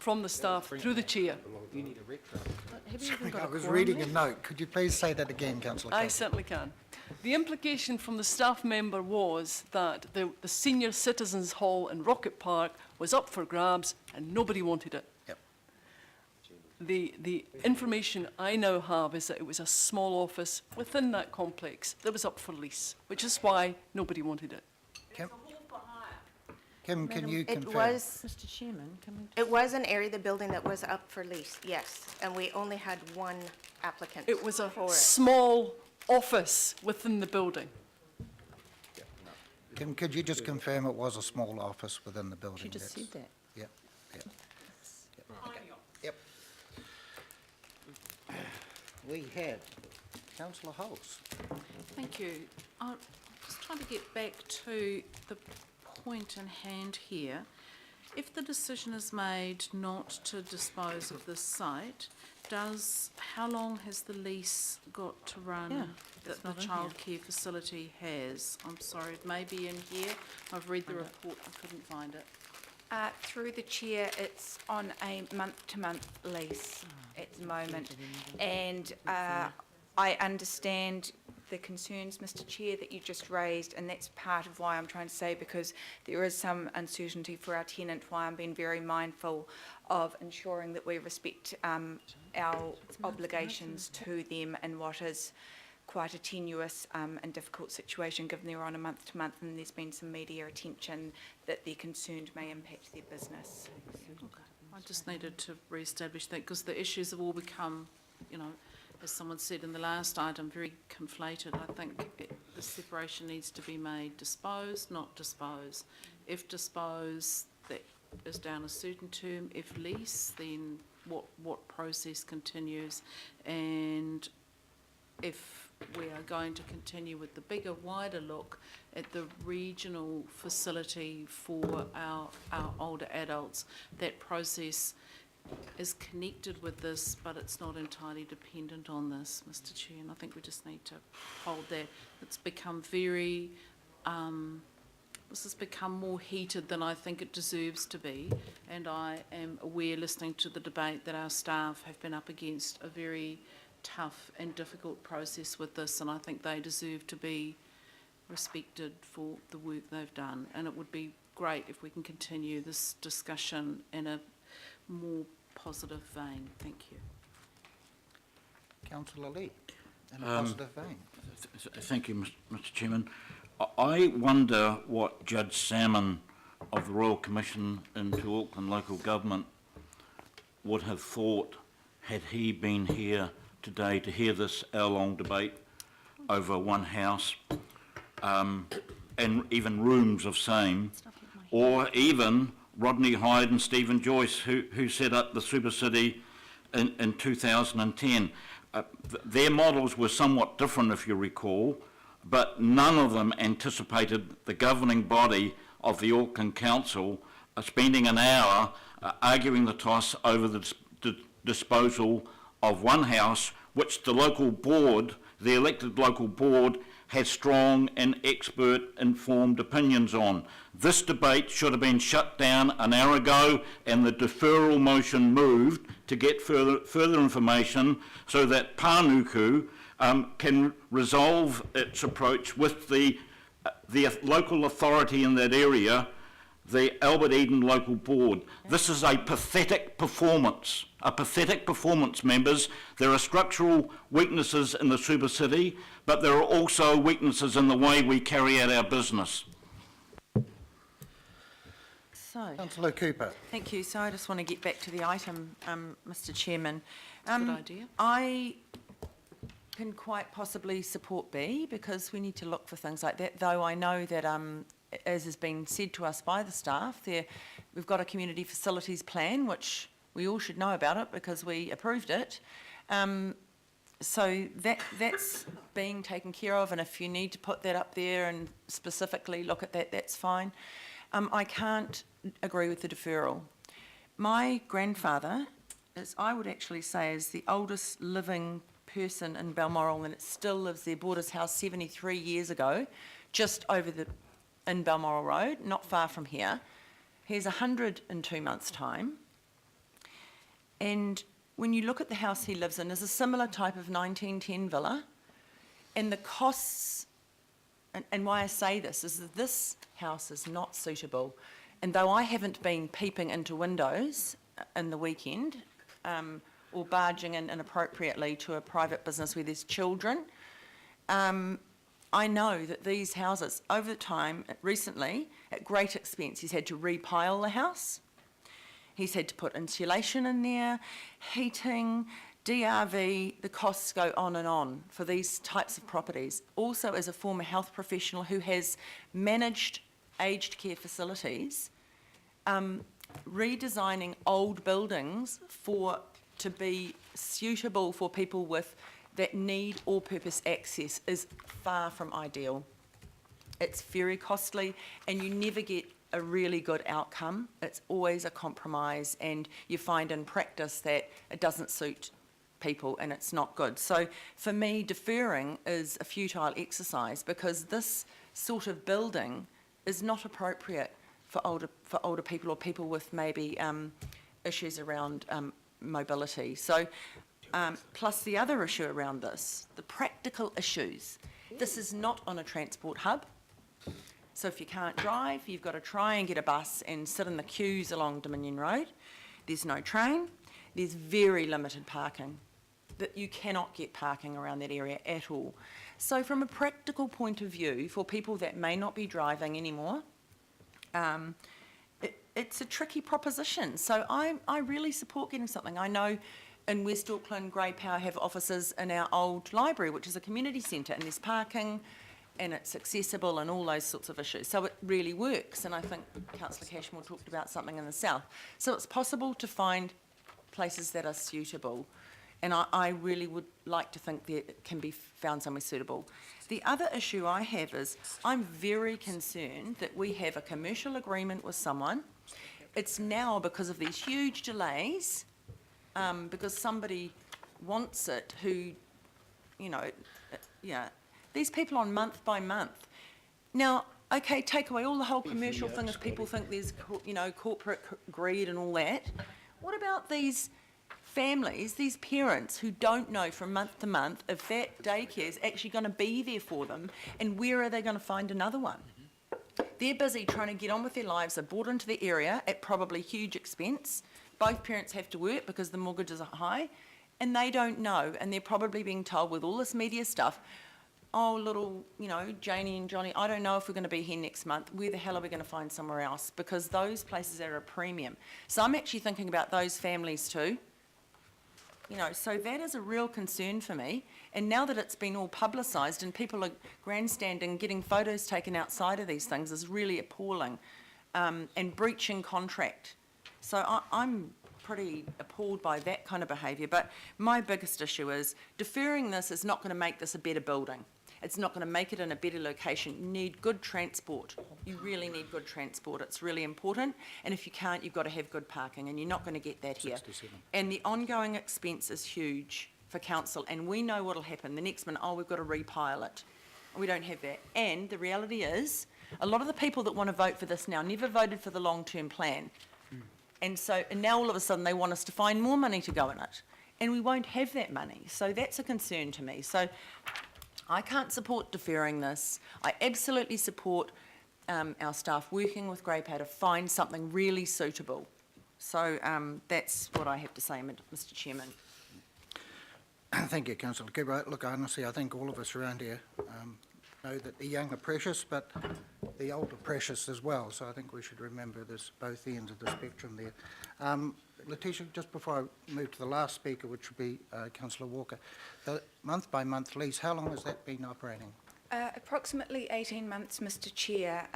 from the staff through the chair. You need a retro. Have you even Sorry, got I a was quorum reading a left? note. Could you please say that again, Councillor I Kelly? certainly can. The implication from the staff member was that the Senior Citizens Hall in Rocket Park was up for grabs and nobody wanted it. Yep. The information I now have is that it was a small office within that complex that was up for lease, which is why nobody wanted it. Kim, can you It confirm? was, Mr Chairman, can we... it was an area of the building that was up for lease, yes, and we only had one applicant It was a for it. small office within the building. Kim, could you just confirm it was a small office within the building? She just said That's- that. Yep, yep. Yep, okay. Yep. We have Councillor Hulse. Thank you. I'm just trying to get back to the point in hand here. If the decision is made not to dispose of this site, how long has the lease got to run Yeah, that the childcare facility has? I'm sorry, it may be in here. I've read the report, I couldn't find it. Through the chair, it's on a month-to-month lease at the moment. And I understand the concerns, Mr Chair, that you just raised, and that's part of why I'm trying to say, because there is some uncertainty for our tenant, why I'm being very mindful of ensuring that we respect our obligations to them in what is quite a tenuous and difficult situation, given they're on a month-to-month and there's been some media attention that they're concerned may impact their business. I just needed to re-establish that, because the issues have all become, you know, as someone said in the last item, very conflated. I think the separation needs to be made dispose, not dispose. If dispose, that is down a certain term. If lease, then what process continues? And if we are going to continue with the bigger, wider look at the regional facility for our older adults, that process is connected with this, but it's not entirely dependent on this, Mr Chair, and I think we just need to hold that. It's become very, this has become more heated than I think it deserves to be, and I am aware, listening to the debate, that our staff have been up against a very tough and difficult process with this, and I think they deserve to be respected for the work they've done, and it would be great if we can continue this discussion in a more positive vein. Thank you. Councillor Lee, in a positive vein. Thank you, Mr Chairman. I wonder what Judge Salmon of the Royal Commission into Auckland Local Government would have thought had he been here today to hear this hour-long debate over one house, and even rooms of same, or even Rodney Hyde and Stephen Joyce, who set up the Super City in 2010. Their models were somewhat different, if you recall, but none of them anticipated the governing body of the Auckland Council spending an hour arguing the toss over the disposal of one house, which the local board, the elected local board, had strong and expert informed opinions on. This debate should have been shut down an hour ago, and the deferral motion moved to get further information so that Pānuku can resolve its approach with the local authority in that area, the Albert Eden Local Board. This is a pathetic performance. A pathetic performance, members. There are structural weaknesses in the Super City, but there are also weaknesses in the way we carry out our business. So, Councillor Cooper. Thank you. So I just want to get back to the item, Mr Chairman. good idea. I can quite possibly support B, because we need to look for things like that, though I know that as has been said to us by the staff, we've got a community facilities plan, which we all should know about it because we approved it. So that's being taken care of, and if you need to put that up there and specifically look at that, that's fine. I can't agree with the deferral. My grandfather, I would actually say, is the oldest living person in Balmoral, and it still lives there, bought his house 73 years ago, just over in Balmoral Road, not far from here. He's 100 in 2 months' time. And when you look at the house he lives in, is a similar type of 1910 villa, and the costs, and why I say this is that this house is not suitable. And though I haven't been peeping into windows in the weekend, or barging in inappropriately to a private business where there's children, I know that these houses, over the time, recently, at great expense, he's had to repile the house. He's had to put insulation in there, heating, DRV, the costs go on for these types of properties. Also, as a former health professional who has managed aged care facilities, redesigning old buildings to be suitable for people that need all-purpose access is far from ideal. It's very costly, and you never get a really good outcome. It's always a compromise, and you find in practice that it doesn't suit people and it's not good. So for me, deferring is a futile exercise, because this sort of building is not appropriate for older people, or people with maybe issues around mobility. So plus the other issue around this, the practical issues. This is not on a transport hub. So if you can't drive, you've got to try and get a bus and sit in the queues along Dominion Road. There's no train. There's very limited parking. That you cannot get parking around that area at all. So from a practical point of view, for people that may not be driving anymore, it's a tricky proposition. So I really support getting something. I know in West Auckland, Grey Power have offices in our old library, which is a community centre, and there's parking, and it's accessible and all those sorts of issues. So it really works, and I think Councillor Cashmore talked about something in the south. So it's possible to find places that are suitable, and I really would like to think that it can be found somewhere suitable. The other issue I have is I'm very concerned that we have a commercial agreement with someone. It's now because of these huge delays, because somebody wants it who, these people on month by month. Now, okay, take away all the whole commercial thing if people think there's, corporate greed and all that. What about these families, these parents who don't know from month to month if that daycare is actually going to be there for them, and where are they going to find another one? They're busy trying to get on with their lives. They're brought into the area at probably huge expense. Both parents have to work because the mortgages are high, and they don't know, and they're probably being told with all this media stuff, oh, little, Janie and Johnny, I don't know if we're going to be here next month. Where the hell are we going to find somewhere else? Because those places are a premium. So I'm actually thinking about those families too. So that is a real concern for me. And now that it's been all publicised and people are grandstanding, getting photos taken outside of these things is really appalling, and breaching contract. So I'm pretty appalled by that kind of behaviour. But my biggest issue is deferring this is not going to make this a better building. It's not going to make it in a better location. You need good transport. You really need good transport. It's really important. And if you can't, you've got to have good parking, and you're not going to get that here. 67. And the ongoing expense is huge for council, and we know what will happen. The next minute, we've got to repile it. We don't have that. And the reality is, a lot of the people that want to vote for this now never voted for the long-term plan. And now all of a sudden they want us to find more money to go in it. And we won't have that money. So that's a concern to me. So I can't support deferring this. I absolutely support our staff working with Grey Power to find something really suitable. So that's what I have to say, Mr. Chairman. Thank you, Councillor Kibra. Look, honestly, I think all of us around here know that the young are precious, but the old are precious as well. So I think we should remember there's both ends of the spectrum there. Letitia, just before I move to the last speaker, which would be Councillor Walker, the month-by-month lease, how long has that been operating? Approximately 18 months, Mr. Chair.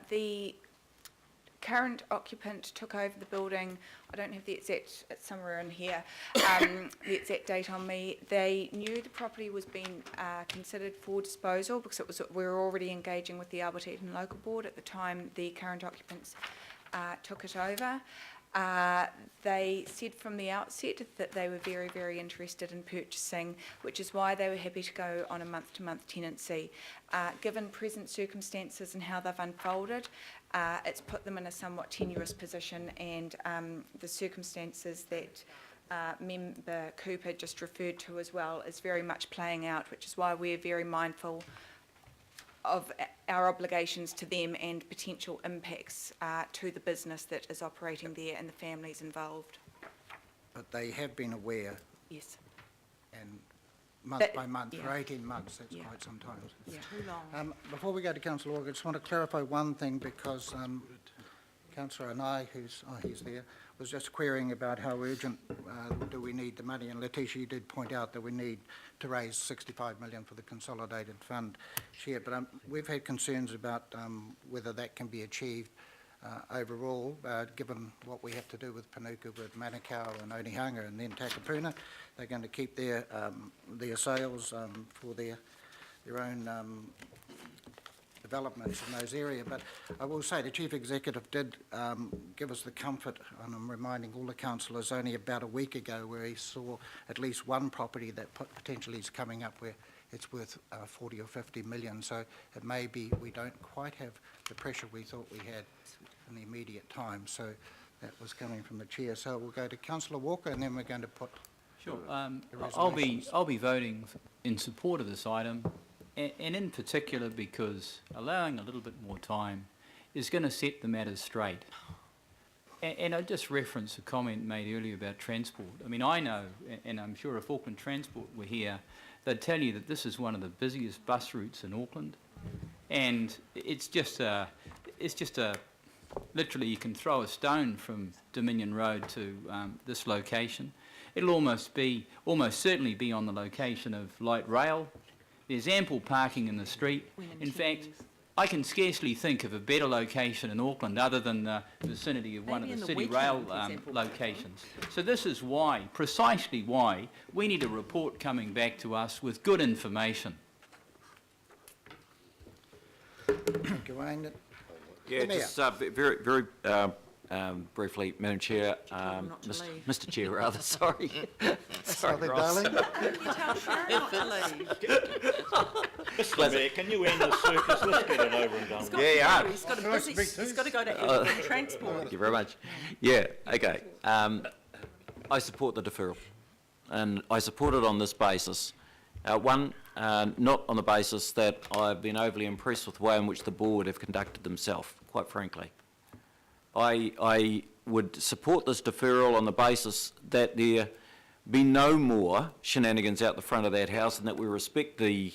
The current occupant took over the building. I don't have the exact, it's somewhere in here, the exact date on me. They knew the property was being considered for disposal because we were already engaging with the Alberton Local Board at the time the current occupants took it over. They said from the outset that they were very, very interested in purchasing, which is why they were happy to go on a month-to-month tenancy. Given present circumstances and how they've unfolded, it's put them in a somewhat tenuous position, and the circumstances that Member Cooper just referred to as well is very much playing out, which is why we're very mindful of our obligations to them and potential impacts to the business that is operating there and the families involved. But they have been aware, Yes. and month But- by month, for yeah. 18 months, that's Yeah. quite some time. Yeah. Too long. Before we go to Councillor Walker, I just want to clarify one thing, because Councillor Anai, he's there, was just querying about how urgent do we need the money, and Letitia, you did point out that we need to raise 65 million for the consolidated fund share, but we've had concerns about whether that can be achieved overall, given what we have to do with Panuku, with Manukau and Onehunga and then Takapuna. They're going to keep their sales for their own developments in those areas. But I will say the Chief Executive did give us the comfort, and I'm reminding all the councillors, only about a week ago, where he saw at least one property that potentially is coming up where it's worth 40 or 50 million. So it may be we don't quite have the pressure we thought we had in the immediate time. So that was coming from the Chair. So we'll go to Councillor Walker, and then we're going to put Sure. the I'll resolutions. be voting in support of this item, and in particular because allowing a little bit more time is going to set the matters straight. And I just reference a comment made earlier about transport. I mean, I know, and I'm sure if Auckland Transport were here, they'd tell you that this is one of the busiest bus routes in Auckland, and it's just a literally you can throw a stone from Dominion Road to this location. It'll almost certainly be on the location of light rail. There's ample parking in the street. In fact, I can scarcely think of a better location in Auckland other than the vicinity of one of Maybe the in the city rail weekend, for example. locations. So this is why, precisely why, we need a report coming back to us with good information. Gawain, Yeah, Mayor. just very briefly, Madam Chair, not to leave. Mr Chair, rather, sorry. Sorry, Ross. darling. You tell Sharon not to leave. Mr Mayor, can you end the circus? Let's get it over and done with. Yeah. He's got a busy, he's got to go to Auckland Transport. Thank you very much. Yeah, okay. I support the deferral, and I support it on this basis. One, not on the basis that I've been overly impressed with the way in which the board have conducted themselves, quite frankly. I would support this deferral on the basis that there be no more shenanigans out the front of that house, and that we respect the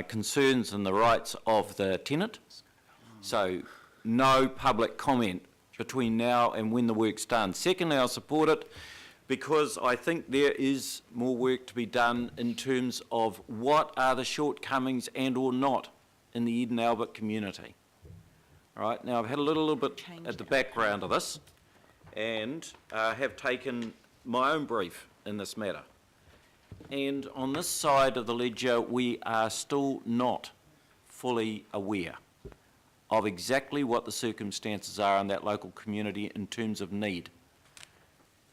concerns and the rights of the tenant. So no public comment between now and when the work's done. Secondly, I'll support it because I think there is more work to be done in terms of what are the shortcomings and or not in the Eden Albert community. All right, now I've had a little bit at the background of this, and have taken my own brief in this matter. And on this side of the ledger, we are still not fully aware of exactly what the circumstances are in that local community in terms of need.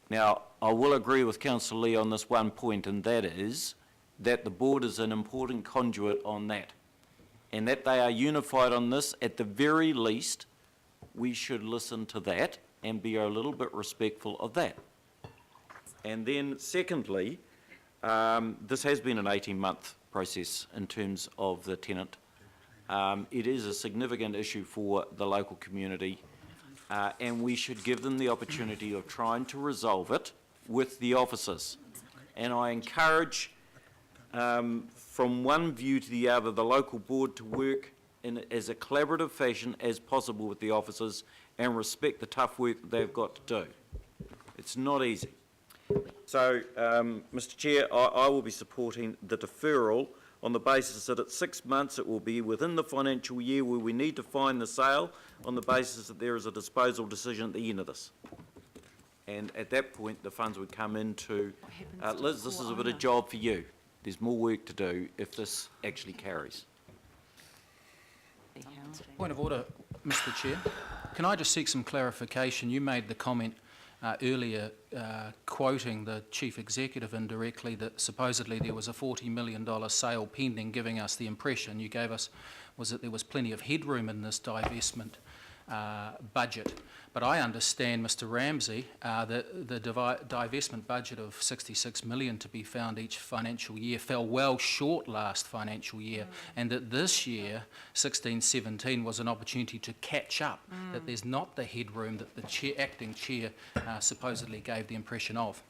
Now, I will agree with Councillor Lee on this one point, and that is that the board is an important conduit on that, and that they are unified on this. At the very least, we should listen to that and be a little bit respectful of that. And then secondly, this has been an 18-month process in terms of the tenant. It is a significant issue for the local community, and we should give them the opportunity of trying to resolve it with the officers. And I encourage, from one view to the other, the local board to work in as a collaborative fashion as possible with the officers and respect the tough work that they've got to do. It's not easy. So, Mr Chair, I will be supporting the deferral on the basis that at 6 months it will be within the financial year where we need to find the sale, on the basis that there is a disposal decision at the end of this. And at that point, the funds would come into, Liz, this is a bit of job for you. There's more work to do if this actually carries. Point of order, Mr Chair. Can I just seek some clarification? You made the comment earlier, quoting the Chief Executive indirectly, that supposedly there was a $40 million sale pending, giving us the impression you gave us was that there was plenty of headroom in this divestment. budget. But I understand, Mr Ramsey, that the divestment budget of 66 million to be found each financial year fell well short last financial year, and that this year, 16-17, was an opportunity to catch up, that there's not the headroom that the acting chair supposedly gave the impression of.